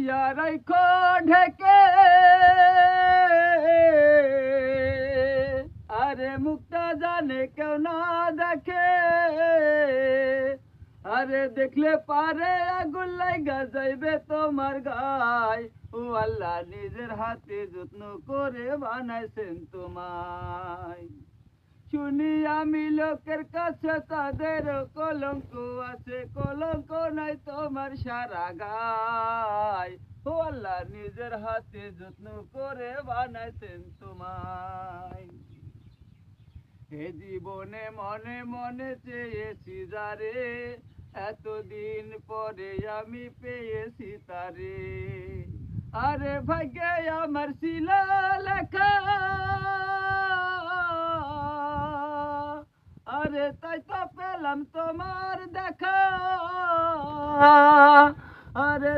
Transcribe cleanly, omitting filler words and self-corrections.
দিয়া রাইখো ঢেকে আরে মুখটা জানে কেউ না দেখে আরে দেখলে পারে আগুন লাগা যাইবে তোমার গায় ও আল্লাহ নিজের হাতে যত্ন করে বানাইছেন তোমায় শুনি আমি লোকের কাছে তাদের কলঙ্ক আছে কলঙ্ক নাই তোমার সারা গায় ও আল্লাহ নিজের হাতে যত্ন করে বানাইছেন তোমায় এ জীবনে মনে মনে চেয়েছি যারে এতদিন পরে আমি পেয়েছি তারে আরে ভাগ্যে আমার ছিল লেখা আরে তাই তো পেলাম তোমার দেখা আরে